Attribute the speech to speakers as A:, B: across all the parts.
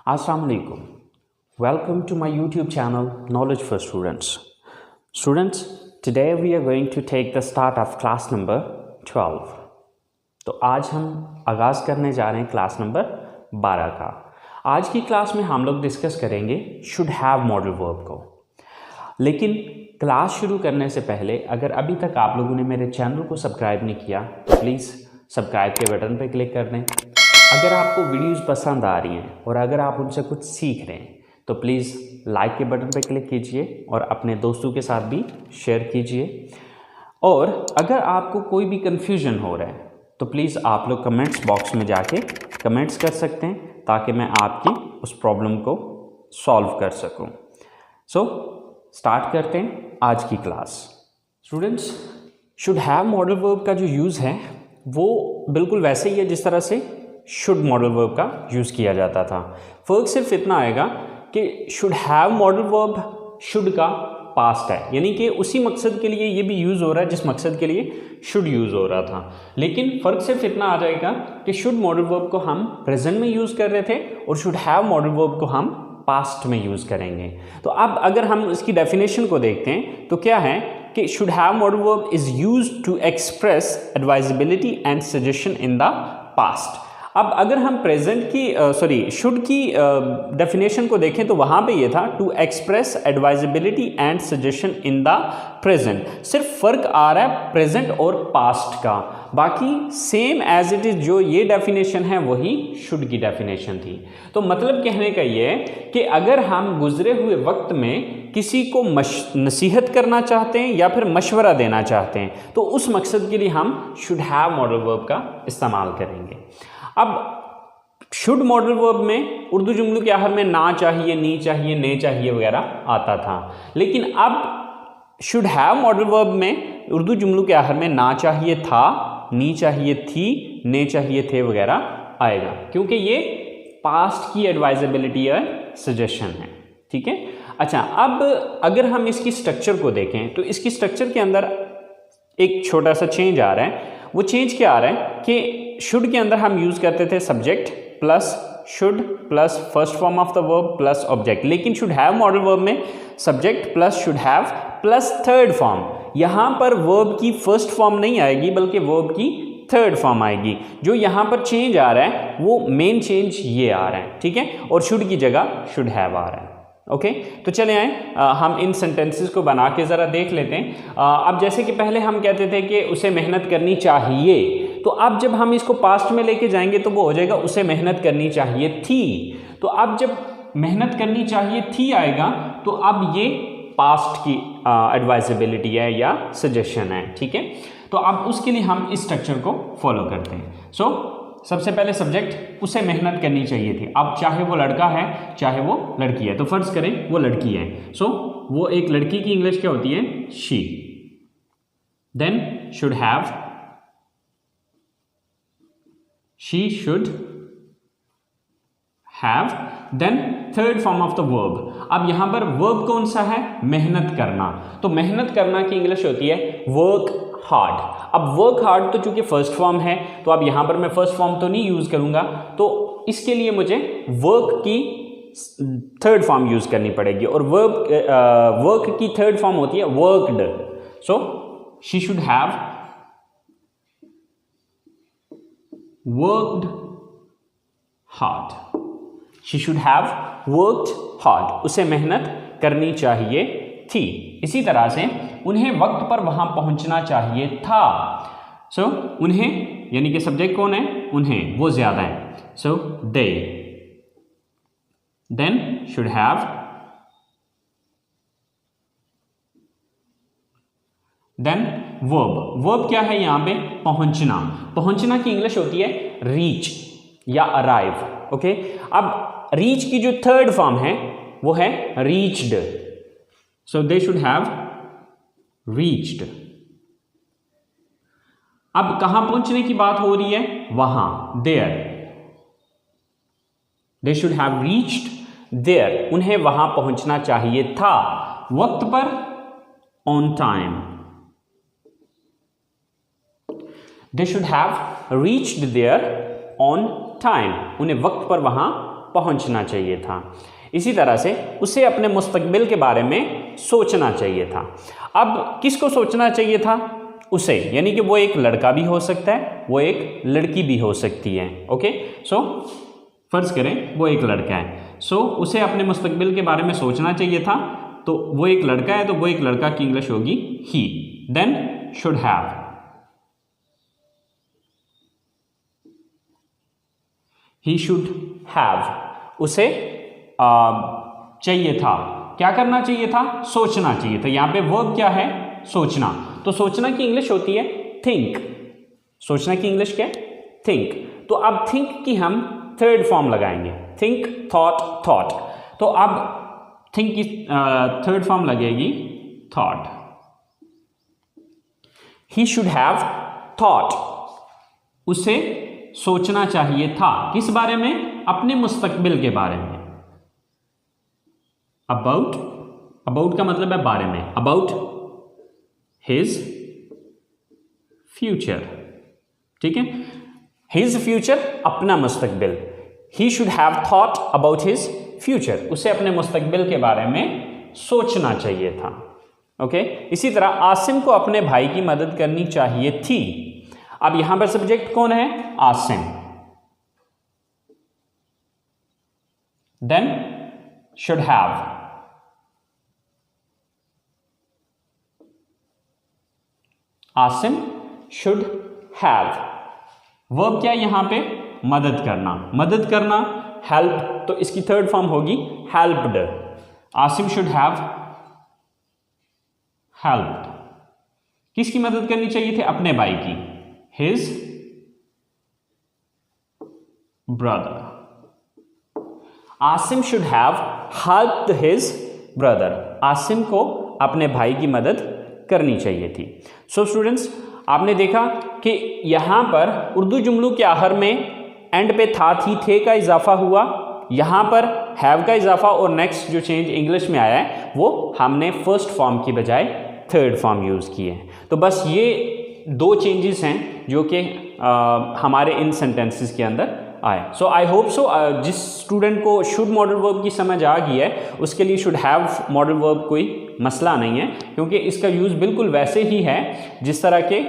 A: Assalamu alaikum. Welcome to my YouTube channel Knowledge for Students. Students, today we are going to take the start of class number 12. तो आज हम आगाज़ करने जा रहे हैं क्लास नंबर 12 का। आज की क्लास में हम लोग डिस्कस करेंगे शुड हैव मॉडल वर्ब को। लेकिन क्लास शुरू करने से पहले अगर अभी तक आप लोगों ने मेरे चैनल को सब्सक्राइब नहीं किया तो प्लीज़ सब्सक्राइब के बटन पर क्लिक कर दें। अगर आपको वीडियोस पसंद आ रही हैं और अगर आप उनसे कुछ सीख रहे हैं तो प्लीज़ लाइक के बटन पर क्लिक कीजिए और अपने दोस्तों के साथ भी शेयर कीजिए। और अगर आपको कोई भी कन्फ्यूजन हो रहा है तो प्लीज़ आप लोग कमेंट्स बॉक्स में जाके कमेंट्स कर सकते हैं ताकि मैं आपकी उस प्रॉब्लम को सॉल्व कर सकूं। सो स्टार्ट करते हैं आज की class. Students, should have modal verb का जो यूज़ है वो बिल्कुल वैसे ही है जिस तरह से शुड मॉडल वर्ब का यूज़ किया जाता था। फ़र्क सिर्फ इतना आएगा कि should have modal verb should का पास्ट है, यानी कि उसी मकसद के लिए ये भी यूज़ हो रहा है जिस मकसद के लिए शुड यूज़ हो रहा था। लेकिन फ़र्क सिर्फ इतना आ जाएगा कि शुड मॉडल वर्ब को हम प्रेजेंट में यूज़ कर रहे थे और शुड हैव मॉडल वर्ब को हम पास्ट में यूज़ करेंगे। तो अब अगर हम इसकी डेफिनेशन को देखते हैं तो क्या है कि should have modal verb is used to express advisability and suggestion in the past. अब अगर हम प्रेजेंट की शुड की डेफिनेशन को देखें तो वहाँ पे ये था to express advisability and suggestion in the present. सिर्फ फ़र्क आ रहा है प्रेजेंट और पास्ट का, बाकी सेम एज इट इज़ जो ये डेफिनेशन है वही शुड की डेफिनेशन थी। तो मतलब कहने का ये है कि अगर हम गुजरे हुए वक्त में किसी को नसीहत करना चाहते हैं या फिर मशवरा देना चाहते हैं तो उस मकसद के लिए हम शुड हैव मॉडल वर्ब का इस्तेमाल करेंगे। अब शुड मॉडल वर्ब में उर्दू जुमलों के आखिर में ना चाहिए, नी चाहिए, ने चाहिए वगैरह आता था, लेकिन अब शुड हैव मॉडल वर्ब में उर्दू जुमलों के आखिर में ना चाहिए था, नी चाहिए थी, ने चाहिए थे वगैरह आएगा, क्योंकि ये पास्ट की एडवाइजेबिलिटी या सजेशन है। ठीक है। अच्छा, अब अगर हम इसकी स्ट्रक्चर को देखें तो इसकी स्ट्रक्चर के अंदर एक छोटा सा चेंज आ रहा है। वो चेंज क्या आ रहा है कि शुड के अंदर हम यूज़ करते थे subject plus should plus first form of the verb plus object, लेकिन शुड हैव मॉडल वर्ब में subject plus should have plus third form. यहाँ पर वर्ब की फर्स्ट फॉर्म नहीं आएगी बल्कि वर्ब की थर्ड फॉर्म आएगी। जो यहाँ पर चेंज आ रहा है वो मेन चेंज ये आ रहा है। ठीक है। और शुड की जगह शुड हैव आ रहा है। ओके, तो चले आए हम इन सेंटेंसेस को बना के ज़रा देख लेते हैं। अब जैसे कि पहले हम कहते थे कि उसे मेहनत करनी चाहिए, तो अब जब हम इसको पास्ट में लेके जाएंगे तो वो हो जाएगा उसे मेहनत करनी चाहिए थी। तो अब जब मेहनत करनी चाहिए थी आएगा तो अब ये पास्ट की एडवाइजेबिलिटी है या सजेशन है। ठीक है। तो अब उसके लिए हम इस स्ट्रक्चर को फॉलो करते हैं। सबसे पहले सब्जेक्ट उसे मेहनत करनी चाहिए थी। अब चाहे वो लड़का है चाहे वो लड़की है, तो फर्ज करें वो लड़की है, वो एक लड़की की इंग्लिश क्या होती है? She. Then should have, she should have, then third form of the verb. अब यहां पर वर्ब कौन सा है? मेहनत करना। तो मेहनत करना की इंग्लिश होती है वर्क हार्ड। अब वर्क हार्ड तो चूंकि फर्स्ट फॉर्म है तो अब यहां पर मैं फर्स्ट फॉर्म तो नहीं यूज करूंगा, तो इसके लिए मुझे वर्क की थर्ड फॉर्म यूज करनी पड़ेगी और वर्क की थर्ड फॉर्म होती है worked. She should have worked hard. She should have worked hard. उसे मेहनत करनी चाहिए थी। इसी तरह से उन्हें वक्त पर वहां पहुंचना चाहिए था। उन्हें यानी कि सब्जेक्ट कौन है? उन्हें, वो ज्यादा है। दे। Then should have, then verb. Verb क्या है यहां पे? पहुंचना। पहुंचना की इंग्लिश होती है रीच या अराइव। ओके। अब रीच की जो थर्ड फॉर्म है वो है reached. They should have reached. अब कहां पहुंचने की बात हो रही है? वहां, there. They should have reached there. उन्हें वहां पहुंचना चाहिए था वक्त पर, on time. They should have reached there on time. उन्हें वक्त पर वहां पहुंचना चाहिए था। इसी तरह से उसे अपने मुस्तकबिल के बारे में सोचना चाहिए था। अब किसको सोचना चाहिए था? उसे, यानी कि वो एक लड़का भी हो सकता है, वो एक लड़की भी हो सकती है। ओके, सो फर्ज करें वो एक लड़का है, सो उसे अपने मुस्तकबिल के बारे में सोचना चाहिए था। तो वो एक लड़का है, तो वो एक लड़का की इंग्लिश होगी he. Then should have, he should have, उसे चाहिए था, क्या करना चाहिए था? सोचना चाहिए था। यहां पे वर्ब क्या है? सोचना। तो सोचना की इंग्लिश होती है थिंक। सोचना की इंग्लिश क्या है? थिंक। तो अब थिंक की हम थर्ड फॉर्म लगाएंगे, थिंक, थॉट, थॉट। तो अब थिंक की थर्ड फॉर्म लगेगी thought. He should have thought, उसे सोचना चाहिए था। किस बारे में? अपने मुस्तकबिल के बारे में। अबाउट, अबाउट का मतलब है बारे में, अबाउट हिज फ्यूचर। ठीक है, हिज फ्यूचर, अपना मुस्तकबिल। He should have thought about his future, उसे अपने मुस्तकबिल के बारे में सोचना चाहिए था। ओके, इसी तरह आसिम को अपने भाई की मदद करनी चाहिए थी। अब यहां पर सब्जेक्ट कौन है? Asim. Then should have, Asim should have. Verb क्या है यहां पे? मदद करना। मदद करना, हेल्प, तो इसकी थर्ड फॉर्म होगी helped. Asim should have helped. किसकी मदद करनी चाहिए थी? अपने भाई की, his brother. Asim should have helped his brother, Asim को अपने भाई की मदद करनी चाहिए थी। सो स्टूडेंट्स, आपने देखा कि यहां पर उर्दू जुमलों के आखिर में एंड पे था, थी, थे का इजाफा हुआ, यहां पर हैव का इजाफा, और नेक्स्ट जो चेंज इंग्लिश में आया है वो हमने फर्स्ट फॉर्म की बजाय थर्ड फॉर्म यूज़ किए हैं। तो बस ये दो चेंजेस हैं जो कि हमारे इन सेंटेंसेस के अंदर आए। सो आई होप सो जिस स्टूडेंट को शुड मॉडल वर्ब की समझ आ गई है उसके लिए शुड हैव मॉडल वर्ब कोई मसला नहीं है, क्योंकि इसका यूज़ बिल्कुल वैसे ही है जिस तरह के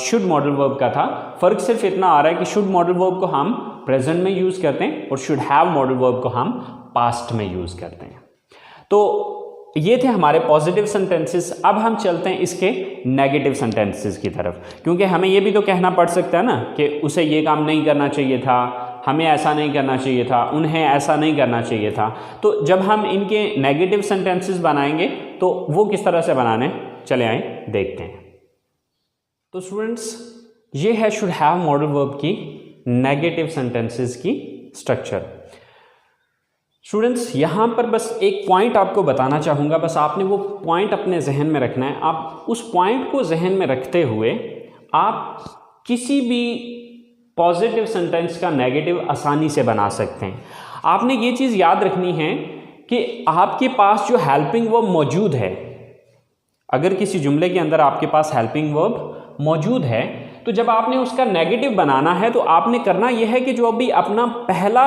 A: शुड मॉडल वर्ब का था। फ़र्क सिर्फ इतना आ रहा है कि शुड मॉडल वर्ब को हम प्रेजेंट में यूज़ करते हैं और शुड हैव मॉडल वर्ब को हम पास्ट में यूज़ करते हैं। तो ये थे हमारे पॉजिटिव सेंटेंसेस। अब हम चलते हैं इसके नेगेटिव सेंटेंसेस की तरफ, क्योंकि हमें ये भी तो कहना पड़ सकता है ना कि उसे ये काम नहीं करना चाहिए था, हमें ऐसा नहीं करना चाहिए था, उन्हें ऐसा नहीं करना चाहिए था। तो जब हम इनके नेगेटिव सेंटेंसेस बनाएंगे तो वो किस तरह से बनाने, चले आए देखते हैं। तो स्टूडेंट्स, ये है शुड हैव मॉडल वर्ब की नेगेटिव सेंटेंसेस की स्ट्रक्चर। स्टूडेंट्स, यहाँ पर बस एक पॉइंट आपको बताना चाहूँगा, बस आपने वो पॉइंट अपने जहन में रखना है। आप उस पॉइंट को जहन में रखते हुए आप किसी भी पॉजिटिव सेंटेंस का नेगेटिव आसानी से बना सकते हैं। आपने ये चीज़ याद रखनी है कि आपके पास जो हेल्पिंग वर्ब मौजूद है, अगर किसी जुमले के अंदर आपके पास हेल्पिंग वर्ब मौजूद है, तो जब आपने उसका नेगेटिव बनाना है तो आपने करना यह है कि जो अभी अपना पहला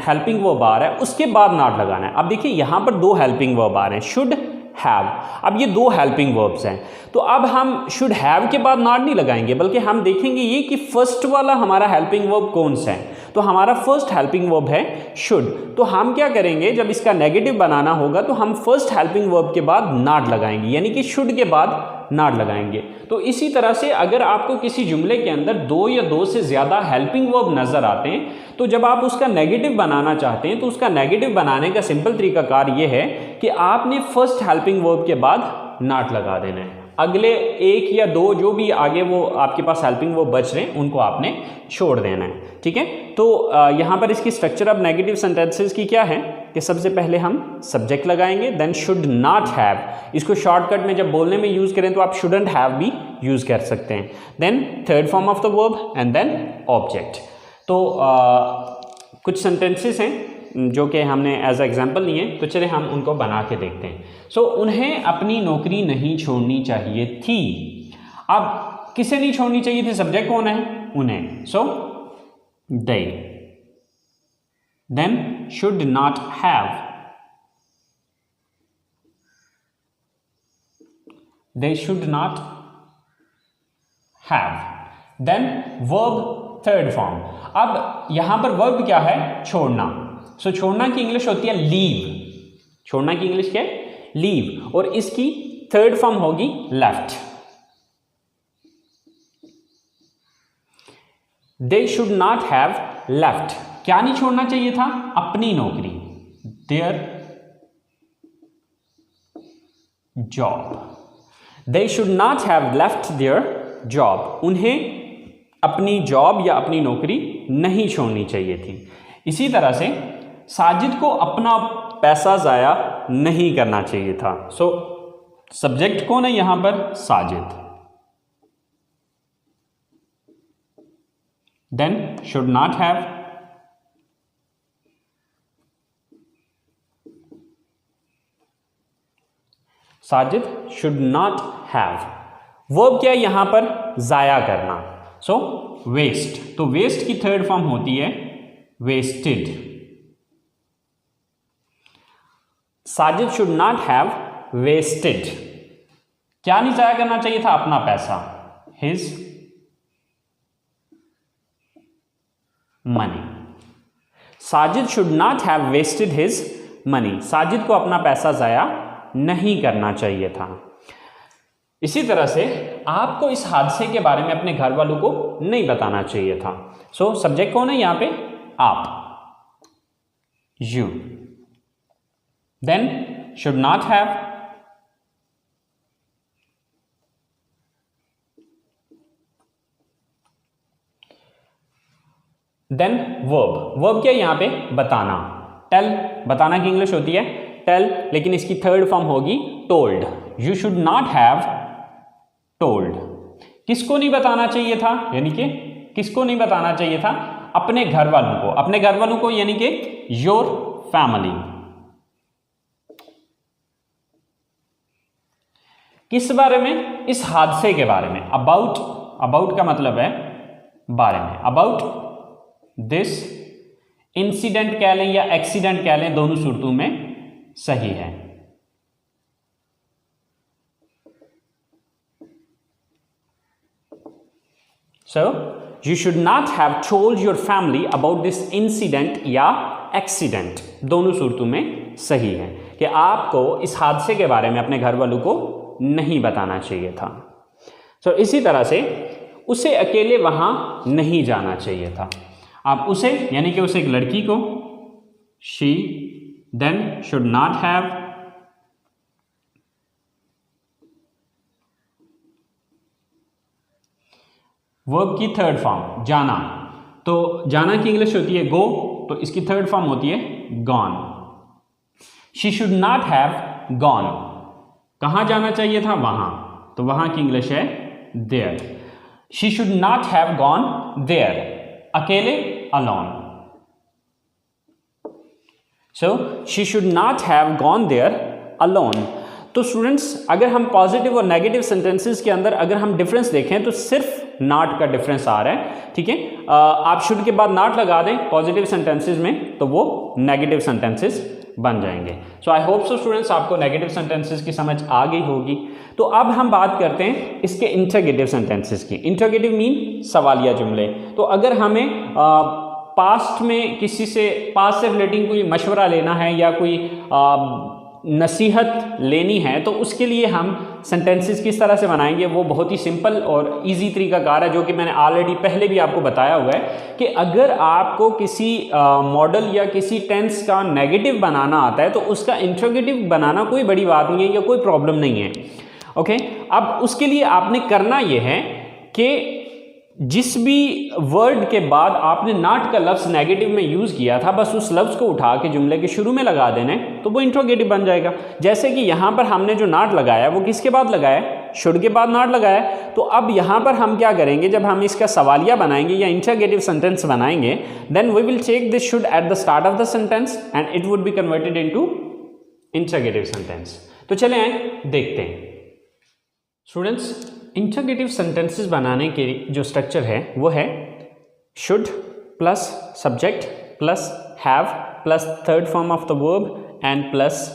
A: हेल्पिंग वर्ब आ रहा है उसके बाद नॉट लगाना है। अब देखिए यहाँ पर दो हेल्पिंग वर्ब आ रहे हैं, शुड हैव। अब ये दो हेल्पिंग वर्ब्स हैं, तो अब हम शुड हैव के बाद नॉट नहीं लगाएंगे, बल्कि हम देखेंगे ये कि फर्स्ट वाला हमारा हेल्पिंग वर्ब कौन सा है। तो हमारा फर्स्ट हेल्पिंग वर्ब है शुड। तो हम क्या करेंगे, जब इसका नेगेटिव बनाना होगा तो हम फर्स्ट हेल्पिंग वर्ब के बाद नॉट लगाएंगे, यानी कि शुड के बाद नॉट लगाएंगे। तो इसी तरह से अगर आपको किसी जुमले के अंदर दो या दो से ज़्यादा हेल्पिंग वर्ब नज़र आते हैं, तो जब आप उसका नेगेटिव बनाना चाहते हैं तो उसका नेगेटिव बनाने का सिंपल तरीकाकार ये है कि आपने फर्स्ट हेल्पिंग वर्ब के बाद नॉट लगा देना है। अगले एक या दो जो भी आगे वो आपके पास हेल्पिंग वर्ब बच रहे हैं उनको आपने छोड़ देना है। ठीक है, तो यहाँ पर इसकी स्ट्रक्चर अब नेगेटिव सेंटेंसेस की क्या है कि सबसे पहले हम सब्जेक्ट लगाएंगे, देन शुड नॉट हैव। इसको शॉर्टकट में जब बोलने में यूज़ करें तो आप शुडंट हैव भी यूज़ कर सकते हैं। Then third form of the verb and then object. तो कुछ सेंटेंसेस हैं जो कि हमने एज एग्जाम्पल लिए, तो चले हम उनको बना के देखते हैं। सो उन्हें अपनी नौकरी नहीं छोड़नी चाहिए थी। अब किसे नहीं छोड़नी चाहिए थी? सब्जेक्ट कौन है? उन्हें। सो दे। then should not have, they should not have, then verb third form. अब यहां पर वर्ब क्या है? छोड़ना। सो छोड़ना की इंग्लिश होती है लीव, छोड़ना की इंग्लिश क्या है? लीव, और इसकी थर्ड फॉर्म होगी left. They should not have left, क्या नहीं छोड़ना चाहिए था? अपनी नौकरी, their job. They should not have left their job, उन्हें अपनी जॉब या अपनी नौकरी नहीं छोड़नी चाहिए थी। इसी तरह से साजिद को अपना पैसा जाया नहीं करना चाहिए था। सो सब्जेक्ट कौन है यहां पर? Sajid. Then should not have, Sajid should not have. Verb क्या है यहां पर? जाया करना। सो वेस्ट, तो वेस्ट की थर्ड फॉर्म होती है wasted. Sajid should not have wasted, क्या नहीं जाया करना चाहिए था? अपना पैसा, his money. Sajid should not have wasted his money, Sajid को अपना पैसा जाया नहीं करना चाहिए था। इसी तरह से आपको इस हादसे के बारे में अपने घर वालों को नहीं बताना चाहिए था। सो सब्जेक्ट कौन है यहां पे? आप, you. Then should not have, then verb. Verb क्या है यहां पे? बताना। टेल, बताना की इंग्लिश होती है टेल, लेकिन इसकी थर्ड फॉर्म होगी told. You should not have told, किसको नहीं बताना चाहिए था? यानी कि किसको नहीं बताना चाहिए था? अपने घर वालों को, अपने घर वालों को यानी कि योर फैमिली। किस बारे में? इस हादसे के बारे में। अबाउट, अबाउट का मतलब है बारे में। अबाउट दिस इंसिडेंट कह लें या एक्सीडेंट कह लें, दोनों सूरतों में सही है। So, you should not have told your family about this incident या accident, दोनों सूरतों में सही है कि आपको इस हादसे के बारे में अपने घर वालों को नहीं बताना चाहिए था। So, इसी तरह से उसे अकेले वहां नहीं जाना चाहिए था। आप उसे यानी कि उसे एक लड़की को, she then should not have, verb की थर्ड फॉर्म जाना, तो जाना की इंग्लिश होती है गो, तो इसकी थर्ड फॉर्म होती है gone. She should not have gone, कहां जाना चाहिए था? वहां, तो वहां की इंग्लिश है there. She should not have gone there, अकेले alone. So she should not have gone there alone. तो स्टूडेंट्स, अगर हम पॉजिटिव और नेगेटिव सेंटेंसेस के अंदर अगर हम डिफरेंस देखें तो सिर्फ नॉट का डिफरेंस आ रहा है, ठीक है। आप शुड के बाद नॉट लगा दें पॉजिटिव सेंटेंसेस में तो वो नेगेटिव सेंटेंसेस बन जाएंगे। सो आई होप सो स्टूडेंट्स आपको नेगेटिव सेंटेंसेस की समझ आ गई होगी। तो अब हम बात करते हैं इसके इंटरोगेटिव सेंटेंसेस की। इंटरोगेटिव मीन सवालिया जुमले। तो अगर हमें पास्ट में किसी से, पास्ट से रिलेटिंग कोई मशवरा लेना है या कोई नसीहत लेनी है तो उसके लिए हम सेंटेंसेस किस तरह से बनाएंगे, वो बहुत ही सिंपल और इजी तरीकाकार है, जो कि मैंने ऑलरेडी पहले भी आपको बताया हुआ है कि अगर आपको किसी मॉडल या किसी टेंस का नेगेटिव बनाना आता है तो उसका इंटरोगेटिव बनाना कोई बड़ी बात नहीं है या कोई प्रॉब्लम नहीं है। ओके, अब उसके लिए आपने करना यह है कि जिस भी वर्ड के बाद आपने नॉट का लफ्ज़ नेगेटिव में यूज़ किया था, बस उस लफ्ज़ को उठा के जुमले के शुरू में लगा देने तो वो इंट्रोगेटिव बन जाएगा। जैसे कि यहाँ पर हमने जो नॉट लगाया वो किसके बाद लगाया? शुड के बाद नॉट लगाया। तो अब यहाँ पर हम क्या करेंगे, जब हम इसका सवालिया बनाएंगे या इंट्रोगेटिव सेंटेंस बनाएंगे, then we will take this should at the start of the sentence and it would be converted into interrogative sentence. तो चले आए देखते हैं स्टूडेंट्स। इंटरोगेटिव सेंटेंसेस बनाने के जो स्ट्रक्चर है वो है should plus subject plus have plus third form of the verb and plus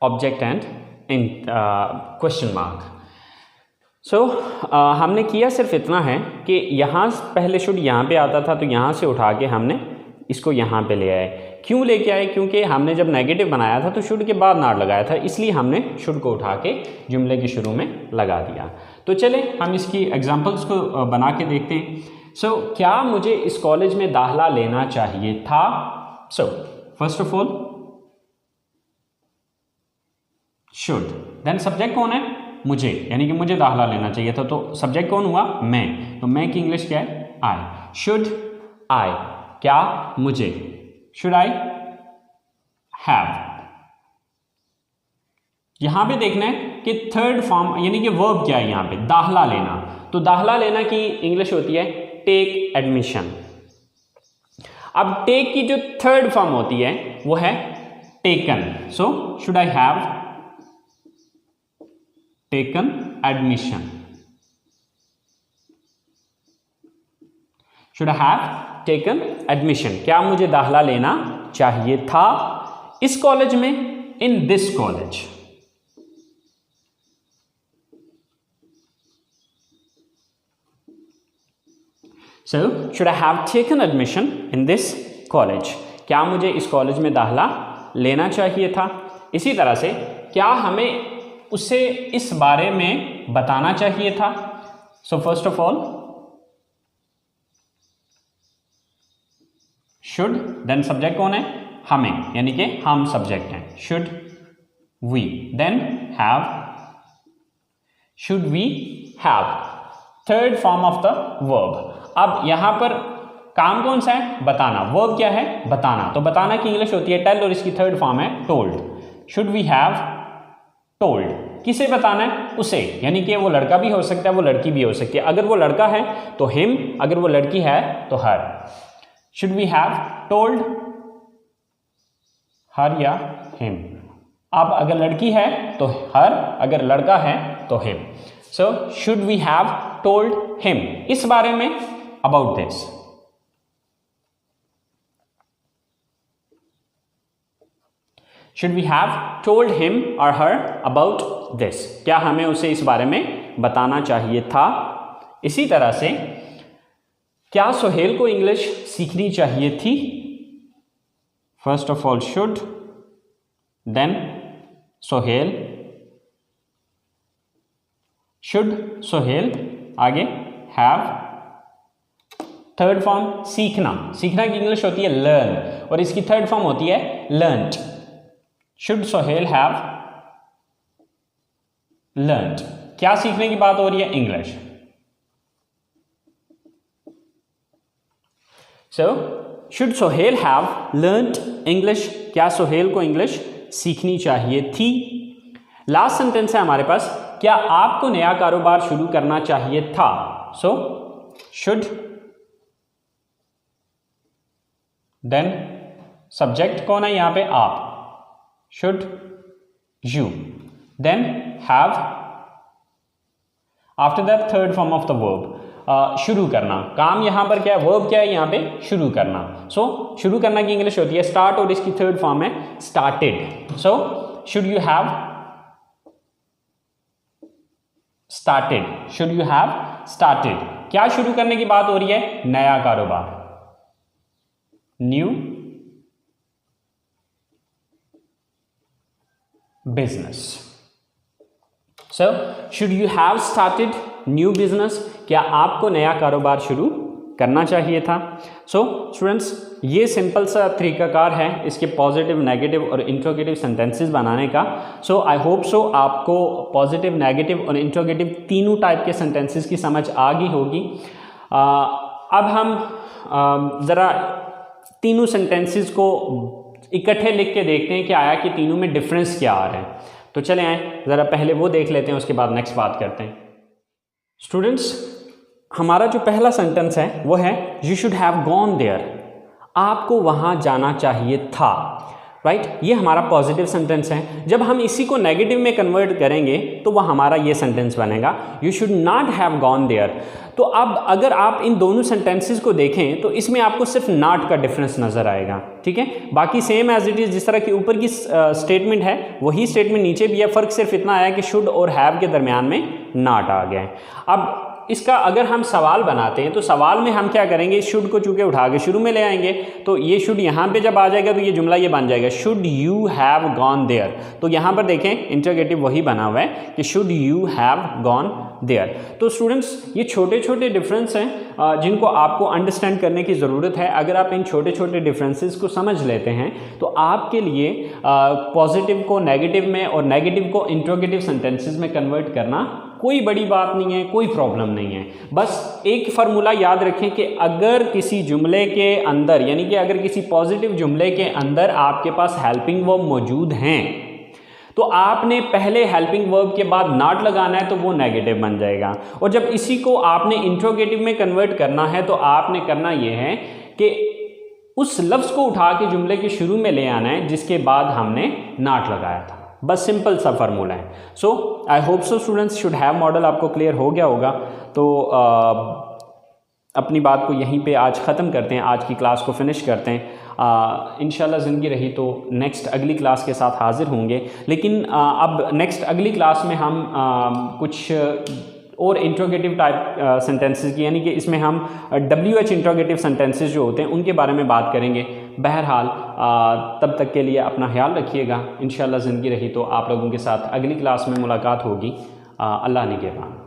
A: object and in question mark. So हमने किया सिर्फ इतना है कि यहाँ पहले शुड यहाँ पे आता था, तो यहाँ से उठा के हमने इसको यहाँ पे ले आए। क्यों लेके आए? क्योंकि हमने जब नेगेटिव बनाया था तो शुड के बाद नॉट लगाया था, इसलिए हमने शुड को उठा के जुमले के शुरू में लगा दिया। तो चले हम इसकी एग्जांपल्स को बना के देखते हैं। सो क्या मुझे इस कॉलेज में दाखिला लेना चाहिए था? So first of all should, then subject कौन है? मुझे, यानी कि मुझे दाखिला लेना चाहिए था, तो सब्जेक्ट कौन हुआ? मैं। तो मैं की इंग्लिश क्या है? आई। शुड आई, क्या मुझे, शुड आई हैव। यहां पे देखना है कि थर्ड फॉर्म यानी कि वर्ब क्या है यहाँ पे? दाखिला लेना। तो दाखिला लेना की इंग्लिश होती है टेक एडमिशन। अब टेक की जो थर्ड फॉर्म होती है वो है taken. So should I have taken admission, should I have taken admission, क्या मुझे दाखिला लेना चाहिए था इस कॉलेज में, in this college. So should I have taken admission in this college, क्या मुझे इस कॉलेज में दाखिला लेना चाहिए था। इसी तरह से क्या हमें उसे इस बारे में बताना चाहिए था। So first of all should, then subject कौन है? हमें, यानी कि हम सब्जेक्ट हैं। Should we, then have, should we have, third form of the verb. अब यहां पर काम कौन सा है? बताना। वर्ब क्या है? बताना। तो बताना की इंग्लिश होती है टेल और इसकी थर्ड फॉर्म है told. Should we have told, किसे बताना है? उसे, यानी कि वो लड़का भी हो सकता है, वो लड़की भी हो सकती है। अगर वो लड़का है तो हिम, अगर वो लड़की है तो her. Should we have told her या हिम। अब अगर लड़की है तो हर, अगर लड़का है तो him. So should we have told him, इस बारे में, about this. Should we have told him or her about this? क्या हमें उसे इस बारे में बताना चाहिए था। इसी तरह से क्या सोहेल को इंग्लिश सीखनी चाहिए थी? First of all should, then Sohail, should Sohail, आगे हैव, थर्ड फॉर्म सीखना। सीखना की इंग्लिश होती है लर्न और इसकी थर्ड फॉर्म होती है learned. Should Sohail have learned, क्या सीखने की बात हो रही है? English. So should Sohail have learned English, क्या सोहेल को इंग्लिश सीखनी चाहिए थी। लास्ट सेंटेंस है हमारे पास, क्या आपको नया कारोबार शुरू करना चाहिए था। सो शुड, देन सब्जेक्ट कौन है यहां पे? आप। Should you, then have, after that third form of the verb शुरू करना। काम यहां पर क्या है? वर्ब क्या है यहां पे? शुरू करना। सो शुरू करना की इंग्लिश होती है स्टार्ट और इसकी थर्ड फॉर्म है started. So should you have started, should you have started, क्या शुरू करने की बात हो रही है? नया कारोबार, new business. So should you have started new business, क्या आपको नया कारोबार शुरू करना चाहिए था। सो स्टूडेंट्स, ये सिंपल सा तरीकाकार है इसके पॉजिटिव, नेगेटिव और इंट्रोगेटिव सेंटेंसेस बनाने का। सो आई होप सो आपको पॉजिटिव, नेगेटिव और इंट्रोगेटिव तीनों टाइप के सेंटेंसेस की समझ आ गई होगी। अब हम ज़रा तीनों सेंटेंसेस को इकट्ठे लिख के देखते हैं कि आया कि तीनों में डिफरेंस क्या आ रहे हैं। तो चले आए ज़रा पहले वो देख लेते हैं, उसके बाद नेक्स्ट बात करते हैं। स्टूडेंट्स, हमारा जो पहला सेंटेंस है वो है you should have gone there, आपको वहाँ जाना चाहिए था। राइट, ये हमारा पॉजिटिव सेंटेंस है। जब हम इसी को नेगेटिव में कन्वर्ट करेंगे तो वह हमारा ये सेंटेंस बनेगा, you should not have gone there. तो अब अगर आप इन दोनों सेंटेंसेस को देखें तो इसमें आपको सिर्फ नॉट का डिफरेंस नज़र आएगा, ठीक है। बाकी सेम एज इट इज़, जिस तरह की ऊपर की स्टेटमेंट है वही स्टेटमेंट नीचे भी है, फ़र्क सिर्फ इतना आया कि शुड और हैव के दरमियान में नॉट आ गया है। अब इसका अगर हम सवाल बनाते हैं तो सवाल में हम क्या करेंगे, इस शुड को चूँकि उठा के शुरू में ले आएंगे, तो ये शुड यहाँ पे जब आ जाएगा तो ये जुमला ये बन जाएगा, should you have gone there. तो यहाँ पर देखें इंटरोगेटिव वही बना हुआ है कि should you have gone there. तो स्टूडेंट्स, ये छोटे छोटे डिफरेंस हैं जिनको आपको अंडरस्टैंड करने की ज़रूरत है। अगर आप इन छोटे छोटे डिफरेंसेस को समझ लेते हैं तो आपके लिए पॉजिटिव को नेगेटिव में और नेगेटिव को इंटरोगेटिव सेंटेंसेस में कन्वर्ट करना कोई बड़ी बात नहीं है, कोई प्रॉब्लम नहीं है। बस एक फार्मूला याद रखें कि अगर किसी जुमले के अंदर, यानी कि अगर किसी पॉजिटिव जुमले के अंदर आपके पास हेल्पिंग वर्ब मौजूद हैं तो आपने पहले हेल्पिंग वर्ब के बाद नॉट लगाना है, तो वो नेगेटिव बन जाएगा। और जब इसी को आपने इंट्रोगेटिव में कन्वर्ट करना है तो आपने करना ये है कि उस लफ्ज़ को उठा के जुमले के शुरू में ले आना है जिसके बाद हमने नॉट लगाया था। बस सिंपल सा फार्मूला है। So I hope so students, should have modal आपको क्लियर हो गया होगा। तो अपनी बात को यहीं पे आज ख़त्म करते हैं, आज की क्लास को फिनिश करते हैं। इंशाल्लाह ज़िंदगी रही तो नेक्स्ट अगली क्लास के साथ हाज़िर होंगे। लेकिन अब नेक्स्ट अगली क्लास में हम कुछ और इंट्रोगेटिव टाइप सेंटेंसेस की, यानी कि इसमें हम WH इंट्रोगेटिव सेंटेंसेस जो होते हैं उनके बारे में बात करेंगे। बहरहाल तब तक के लिए अपना ख्याल रखिएगा। इंशाल्लाह ज़िंदगी रही तो आप लोगों के साथ अगली क्लास में मुलाकात होगी। अल्लाह निगहबान।